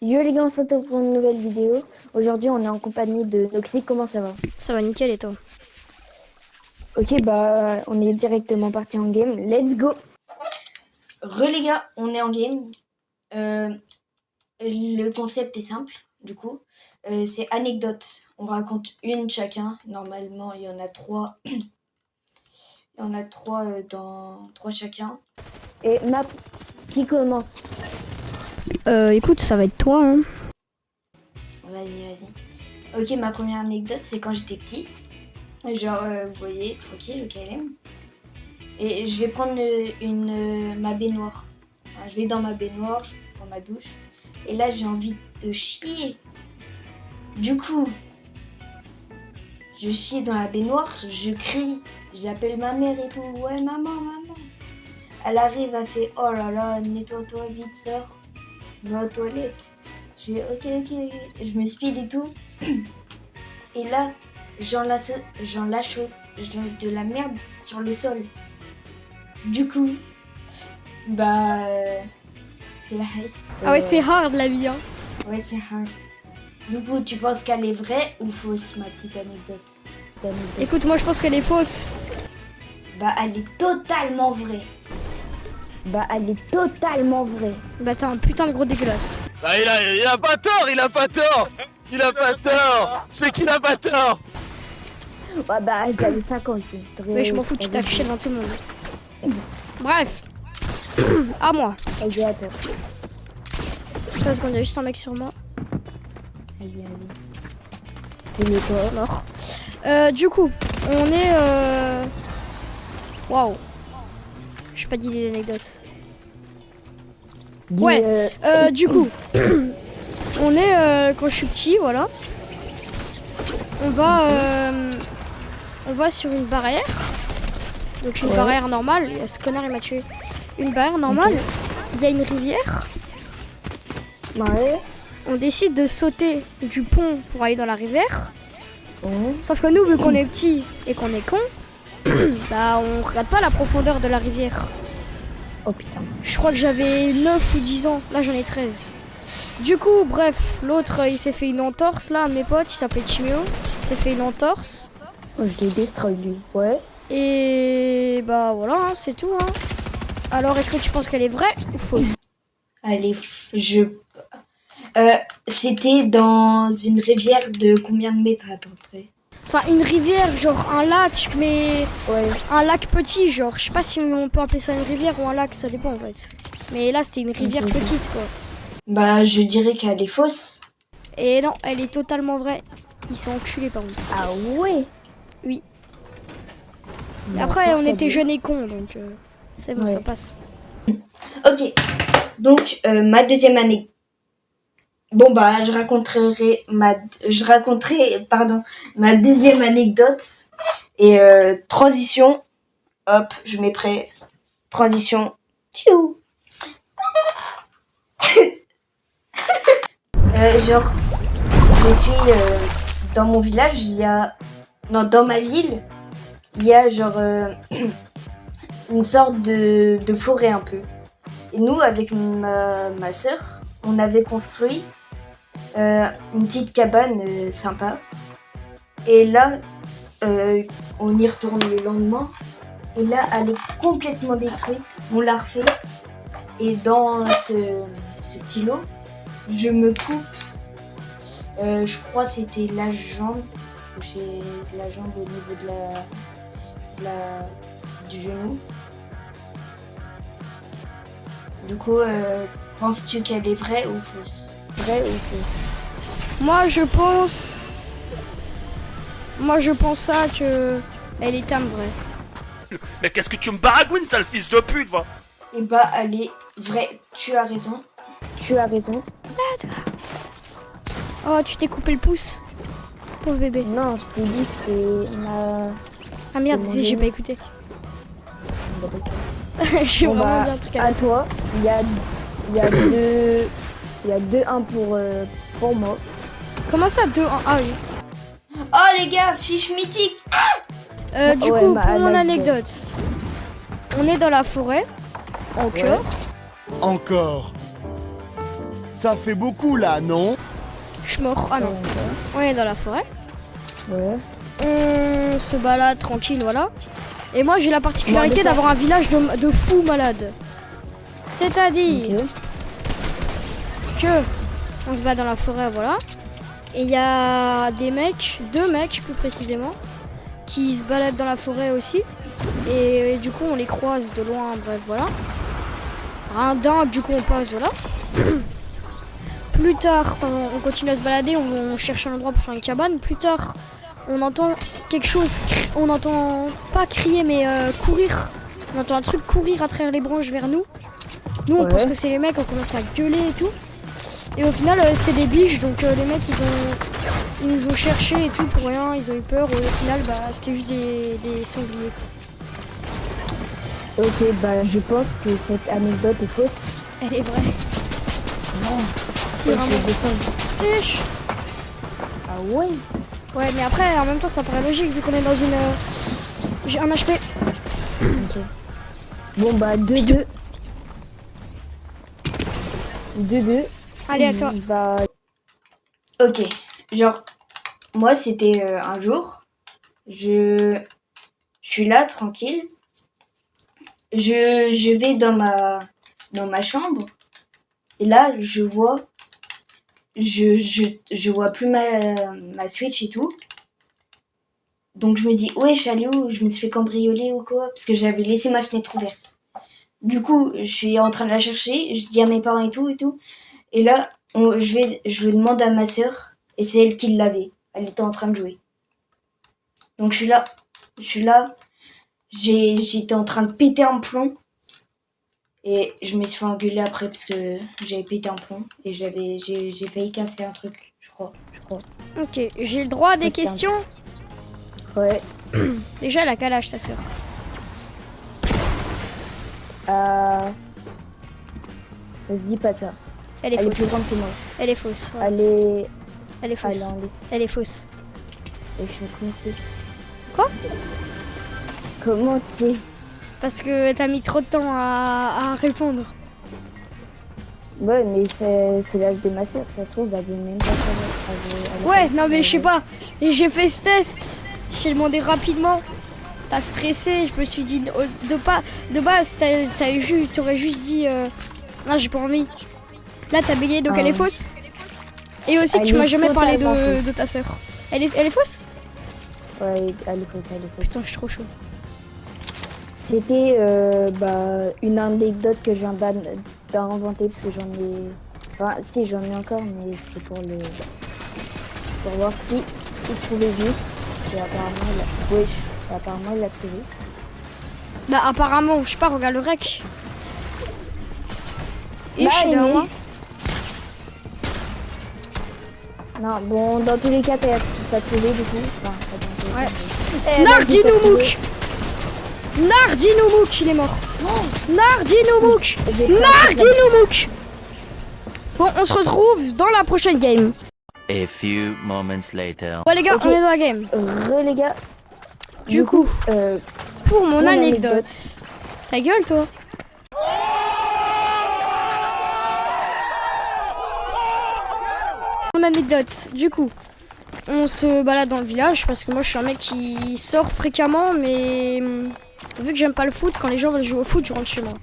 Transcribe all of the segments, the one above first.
Yo les gars, on se retrouve pour une nouvelle vidéo. Aujourd'hui, on est en compagnie de Noxy. Comment ça va? Ça va nickel et toi? Ok, bah, on est directement parti en game. Let's go! Les gars, on est en game. Le concept est simple, du coup. C'est anecdote. On raconte une chacun. Normalement, il y en a trois. Il y en a trois dans trois chacun. Et map, qui commence? Écoute, ça va être toi, hein. Vas-y. Ok, ma première anecdote, c'est quand j'étais petit. Genre, vous voyez, tranquille, le KLM. Et je vais prendre ma baignoire. Enfin, je vais dans ma baignoire, je prends ma douche. Et là, j'ai envie de chier. Du coup, je chie dans la baignoire, je crie, j'appelle ma mère et tout. Ouais, maman. Elle arrive, elle fait oh là là, nettoie-toi vite, sors, va aux toilettes. Je fais ok. Je me speed et tout. Et là, j'en lâche de la merde sur le sol. Du coup, bah, c'est la haisse. Ah ouais, c'est hard la vie, hein. Ouais, c'est hard. Du coup, tu penses qu'elle est vraie ou fausse, ma petite anecdote? Écoute, moi je pense qu'elle est fausse. Bah, elle est totalement vraie. Bah, elle est totalement vraie. Bah t'as un putain de gros dégueulasse. Bah il a pas tort, il a pas tort. C'est qu'il a pas tort. Ouais, bah, j'avais 5 ans ici. Ouais, je m'en fous, tu t'as affiché devant tout le monde. Bref. À moi. Vas-y, à toi. Attends une seconde, il y a juste un mec sur moi. Allez. Il est toi. Mort. Du coup, on est Waouh. J'ai pas d'idée d'anecdote. Dis, Ouais. Du coup, on est quand je suis petit, voilà. On va sur une barrière. Donc une barrière normale. Ce connard il m'a tué. Une barrière normale. Il y a une rivière. Ouais. On décide de sauter du pont pour aller dans la rivière. Ouais. Sauf que nous, vu qu'on est petit et qu'on est con, bah on regarde pas la profondeur de la rivière. Oh putain. Je crois que j'avais 9 ou 10 ans. Là j'en ai 13. Du coup, bref, l'autre il s'est fait une entorse là, mes potes, il s'appelait Chimio. Il s'est fait une entorse. Oh, je l'ai destroy lui. Ouais. Et bah voilà, hein, c'est tout. Hein. Alors est-ce que tu penses qu'elle est vraie ou fausse? C'était dans une rivière de combien de mètres à peu près? Enfin une rivière, genre un lac, mais Ouais. un lac petit, genre. Je sais pas si on peut appeler ça une rivière ou un lac, ça dépend en fait. Mais là c'était une rivière petite quoi. Bah, je dirais qu'elle est fausse. Et non, elle est totalement vraie. Ils sont enculés par contre. Ah ouais. Oui. Bon, Après on ça était va. jeunes et cons donc c'est bon, Ouais. ça passe. Ok. Donc, ma deuxième année. Bon, bah, je raconterai ma deuxième anecdote. Et transition. Hop, je mets prêt. Transition. Tchou. Genre, je suis dans mon village, dans ma ville, il y a genre une sorte de forêt un peu. Et nous, avec ma sœur, on avait construit une petite cabane sympa. Et là, on y retourne le lendemain. Et là, elle est complètement détruite. On l'a refait. Et dans ce petit lot, je me coupe. Je crois que c'était la jambe. J'ai la jambe au niveau du genou. Du coup, penses-tu qu'elle est vraie ou fausse? Vrai ou faux? Moi je pense ça que elle est âme vraie. Mais qu'est-ce que tu me baragouines, sale fils de pute, va? Eh bah, elle est vraie. Tu as raison. Tu as raison. Oh, tu t'es coupé le pouce. Pauvre bébé. Non, je t'ai dit c'est ma. Ah merde, C'est mon j'ai genou. pas écouté. J'ai Bon, vraiment bah, bien un truc à à dire. toi. Il y a 2-1 pour moi. Comment ça 2 en Ah oui. Oh les gars, fiche mythique. Du Ouais, coup, ma- pour mon ma- anecdote, on est dans la forêt, encore. Encore. Ça fait beaucoup là, non? Je suis mort. Ah non. On est dans la forêt. Ouais. On se balade tranquille, voilà. Et moi j'ai la particularité Bon, mais ça- d'avoir un village de fous malades. C'est-à-dire Ok. que on se bat dans la forêt, voilà. Et il y a des mecs, 2 mecs plus précisément, qui se baladent dans la forêt aussi. Et du coup on les croise de loin, bref voilà. Un dingue, du coup on passe, voilà. Plus tard, quand on continue à se balader, on cherche un endroit pour faire une cabane. Plus tard, on entend quelque chose, on entend pas crier mais courir. On entend un truc courir à travers les branches vers nous. Nous on Ouais. pense que c'est les mecs, on commence à gueuler et tout. Et au final c'était des biches, donc les mecs ils nous ont cherché et tout pour rien, ils ont eu peur. Et au final bah, c'était juste des sangliers. Ok, bah je pense que cette anecdote est fausse. Elle est vraie. Non. C'est Je vraiment vais descendre. fiche. Ah ouais. Ouais mais après en même temps ça paraît logique vu qu'on est dans une... J'ai un HP. Ok. Bon bah 2-2. 2-2. Allez à toi. Bah Ok, genre, moi c'était un jour, je suis là tranquille, je vais dans ma chambre, et là je vois, je vois plus ma Switch et tout, donc je me dis, ouais, je suis allée où? Je me suis fait cambrioler ou quoi? Parce que j'avais laissé ma fenêtre ouverte. Du coup, je suis en train de la chercher, je dis à mes parents et tout, et là, je demande à ma sœur, et c'est elle qui l'avait. Elle était en train de jouer. Donc je suis là, j'étais en train de péter un plomb, et je me suis fait engueuler après parce que j'avais pété un plomb, et j'ai failli casser un truc, je crois. Ok, j'ai le droit à des Ouais, c'est un- questions. ouais. Déjà, elle a quel âge ta sœur? Vas-y, pas ça. Elle est Elle est plus fausse. grande que moi. Elle est fausse. ouais. Elle est. Elle est fausse. Elle est en lycée. Elle est fausse. Et je suis coincée. Quoi? Comment tu sais? Parce que t'as mis trop de temps à répondre. Ouais, mais c'est l'âge de ma soeur. Ça se trouve, elle veut même pas savoir. Ouais, non mais je sais pas. J'ai fait ce test. Je t'ai demandé rapidement. T'as stressé. Je me suis dit de base, t'aurais juste dit. Non, j'ai pas envie. Là, t'as bégayé, donc Ah. elle est fausse. Et aussi que Elle tu m'as est jamais parlé totalement fausse. de ta sœur. Elle est fausse? Ouais, elle est fausse, elle est fausse. Putain, je suis trop chaud. C'était une anecdote que je viens d'inventer parce que j'en ai. Enfin, si, j'en ai encore, mais c'est pour voir si il trouvait juste. Et apparemment, apparemment, il l'a trouvé. Bah, apparemment, je sais pas, regarde le rec. Et Bah, je suis il derrière est- moi. Non, bon, dans tous les cas, t'as trouvé du coup. Enfin, pas dans tous les Ouais. cas, mais- Eh, vas-y, t'as Nardinoumouk! Nardinoumouk, il est mort. Nardinoumouk! trouvé. J'ai Nardinoumouk! Bon, on se retrouve dans la prochaine game. A few moments later. Ouais, les gars, Ok. on est dans la game. Les gars. Du coup, euh, pour mon Mon anecdote. anecdote. Ta gueule, toi. Mon anecdote, du coup, on se balade dans le village parce que moi je suis un mec qui sort fréquemment, mais vu que j'aime pas le foot, quand les gens veulent jouer au foot, je rentre chez moi.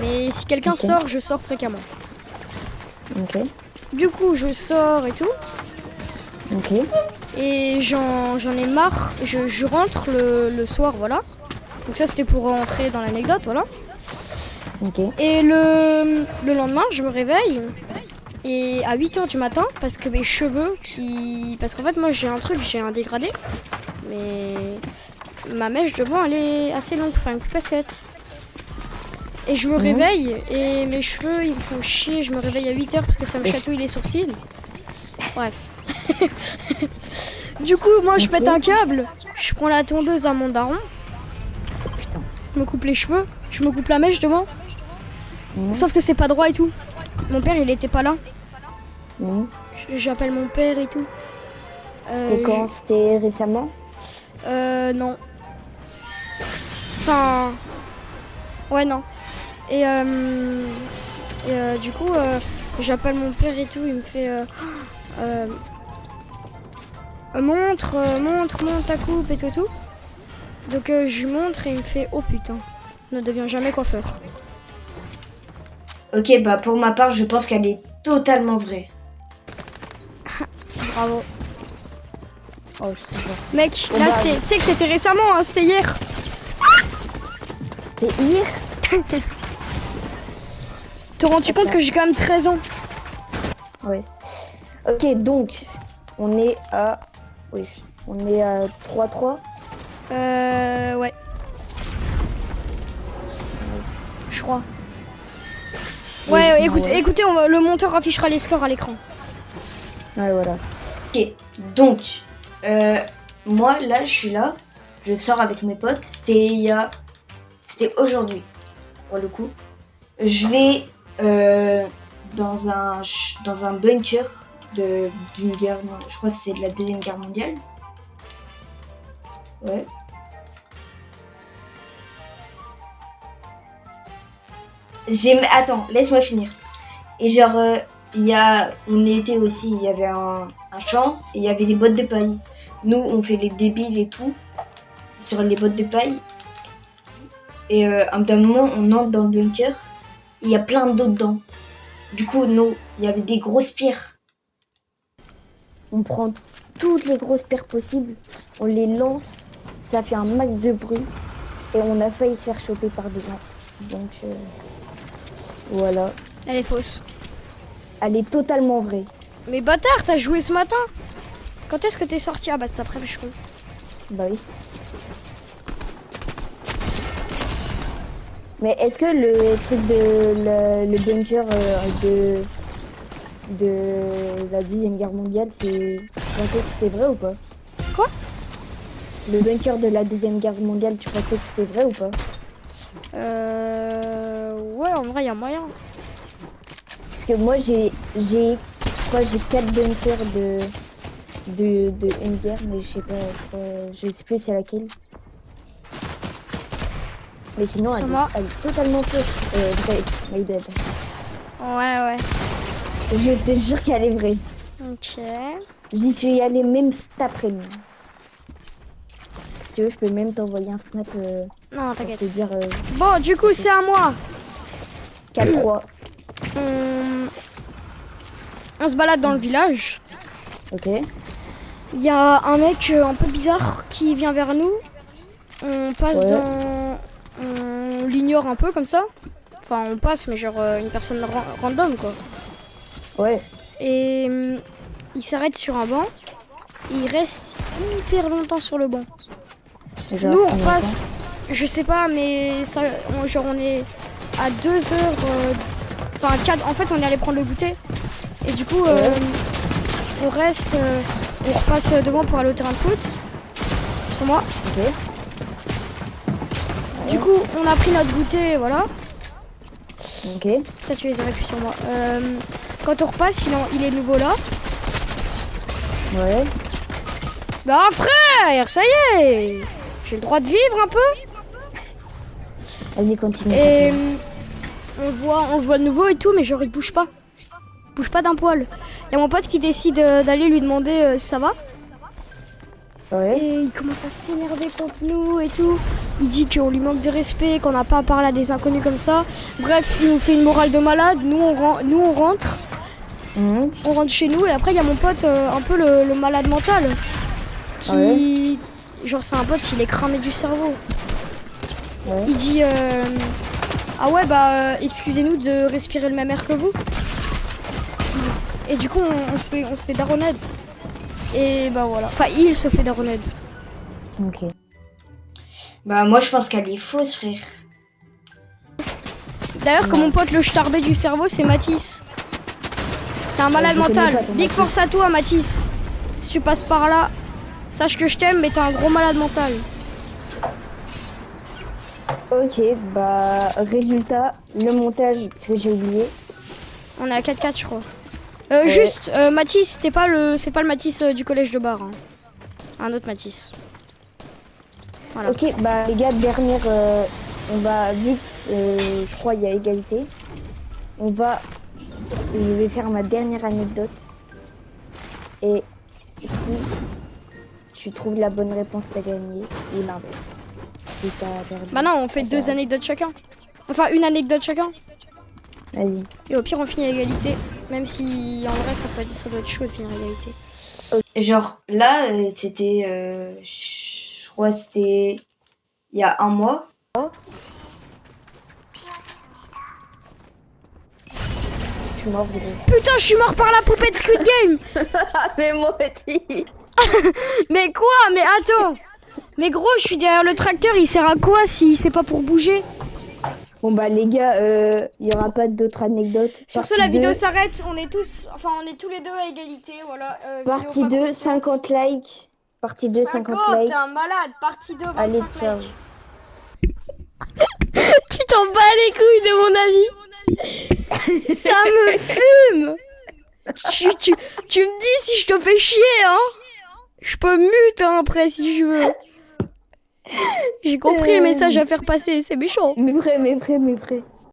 Mais si quelqu'un Ok. sort, je sors fréquemment. ok. Du coup, je sors et tout, Ok. et j'en ai marre. Je rentre le soir, voilà. Donc ça c'était pour rentrer dans l'anecdote, voilà. Ok. Et le lendemain, je me réveille et à 8h du matin parce que mes cheveux parce qu'en fait moi j'ai un dégradé, mais ma mèche devant elle est assez longue, enfin une coupe casquette. Et je me réveille et mes cheveux ils me font chier, je me réveille à 8h parce que ça me chatouille les sourcils. Bref. Du coup moi je Ok. pète un câble, je prends la tondeuse à mon daron, Putain. je me coupe les cheveux, je me coupe la mèche devant. Mhm. Sauf que c'est pas droit et tout. Mon père il était pas là. Mhm. J'appelle mon père et tout. C'était quand? C'était récemment? Non. Enfin. Ouais, non. Et du coup, J'appelle mon père et tout, il me fait montre ta coupe et tout. Donc je lui montre et il me fait oh putain, ne deviens jamais coiffeur. Ok, bah pour ma part, je pense qu'elle est totalement vraie. Bravo. Oh, je sais pas. Mec, Oh, là bah, c'était, tu sais que c'était récemment, hein, c'était hier. C'était hier. T'es rendu compte que j'ai quand même 13 ans. Ouais. Ok, donc, on est à... Oui, on est à 3-3. Ouais. Je crois. Ouais, écoutez, le monteur affichera les scores à l'écran. Ouais, voilà. Ok, donc, moi, là, je suis là. Je sors avec mes potes. C'était aujourd'hui, pour le coup. Je vais dans un bunker d'une guerre... Je crois que c'est de la Deuxième Guerre mondiale. Ouais. Attends, laisse-moi finir. Et genre, on était aussi, il y avait un champ et il y avait des bottes de paille. Nous, on fait les débiles et tout sur les bottes de paille. Et à un moment, on entre dans le bunker et il y a plein d'eau dedans. Du coup, nous, il y avait des grosses pierres. On prend toutes les grosses pierres possibles, on les lance, ça fait un max de bruit et on a failli se faire choper par des gens. Donc voilà, Elle est fausse. elle est totalement vraie. Mais bâtard, t'as joué ce matin? Quand est-ce que t'es sorti? Ah bah c'est après, je suis con. Bah oui. Mais est-ce que le truc de le bunker de la Deuxième Guerre mondiale, tu pensais que c'était vrai ou pas? Quoi? Le bunker de la Deuxième Guerre mondiale, tu pensais que c'était vrai ou pas? Ouais, en vrai, il y a moyen. Parce que moi, je crois que j'ai 4 bunkers de une guerre, mais je sais pas, je sais plus c'est laquelle. Mais sinon, Sur elle moi. est totalement fausse. Vraie, my bad. Ouais. Je te jure qu'elle est vraie. Ok. J'y suis allée même cet après-midi. Si tu veux, je peux même t'envoyer un snap Non, pour t'inquiète. te dire Bon, du coup, c'est à moi. 4-3. On se balade dans le village. Ok. Il y a un mec un peu bizarre qui vient vers nous. On passe Ouais. On l'ignore un peu comme ça. Enfin, on passe, mais genre une personne random quoi. Ouais. Et il s'arrête sur un banc. Et il reste hyper longtemps sur le banc. Genre, Nous, on combien de repasse. Je sais pas, mais ça, genre on est à 2 heures. Enfin, 4. En fait, on est allé prendre le goûter. Et du coup, on reste. On repasse devant pour aller au terrain de foot. Sur moi. temps? Ok. Du coup, on a pris notre goûter, voilà. Ok. Peut-être tu les aurais pu sur moi. Quand on repasse, il est nouveau là. Ouais. Bah frère, ça y est. J'ai le droit de vivre un peu. Vas-y, continue. Et continue. on le voit de nouveau et tout, mais genre il bouge pas. Il bouge pas d'un poil. Il y a mon pote qui décide d'aller lui demander si ça va. Ouais. Et il commence à s'énerver contre nous et tout. Il dit qu'on lui manque de respect, qu'on n'a pas à parler à des inconnus comme ça. Bref, il nous fait une morale de malade. Nous on rentre. Mhm. On rentre chez nous et après il y a mon pote, un peu le malade mental. Qui... Ouais. Genre c'est un pote, il est cramé du cerveau. Ouais. Il dit ah ouais bah excusez-nous de respirer le même air que vous. Et du coup on se fait daronade. Et bah voilà. Enfin il se fait daronade. Ok. Bah moi je pense qu'elle est fausse, frère. D'ailleurs comme mon pote le starbé du cerveau c'est Mathis. C'est un malade je connais mental. pas ton Big Mathis. force à toi Mathis. Si tu passes par là, sache que je t'aime mais t'es un gros malade mental. Ok, bah résultat, le montage, parce que j'ai oublié. On est à 4-4 je crois. Ouais. Juste, Mathis, c'est pas le Mathis du collège de Bar. Hein. Un autre Mathis. Voilà. Ok, bah les gars, dernière, on va, vu que je crois il y a égalité, on va je vais faire ma dernière anecdote. Et si tu trouves la bonne réponse, t'as gagné. Et l'inverse. Si t'as perdu. Bah non, on fait t'as 2 anecdotes chacun. Enfin, une anecdote chacun. Vas-y. Et au pire, on finit à égalité. Même si en vrai, ça doit être chaud de finir à égalité. Et genre, là, c'était. Je crois que c'était. Il y a un mois. Je suis mort, gros. Putain, je suis mort par la poupée de Squid Game. Ah, mais moi aussi. Mais quoi? Mais attends. Mais gros, je suis derrière le tracteur, il sert à quoi si c'est pas pour bouger? Bon bah les gars, il y aura pas d'autres anecdotes. Sur ce, Partie la vidéo 2, s'arrête. On est tous les deux à égalité. Voilà. Partie vidéo pas 2, croustillante. 50 likes. Partie 2, 50 likes. T'es un malade. Partie 2, 25 Allez, likes. ciao. Tu t'en bats les couilles de mon avis. Ça me fume. Tu me dis si je te fais chier, hein. Je peux mute hein, après si je veux. J'ai compris le message à faire passer, c'est méchant. Mais vrai.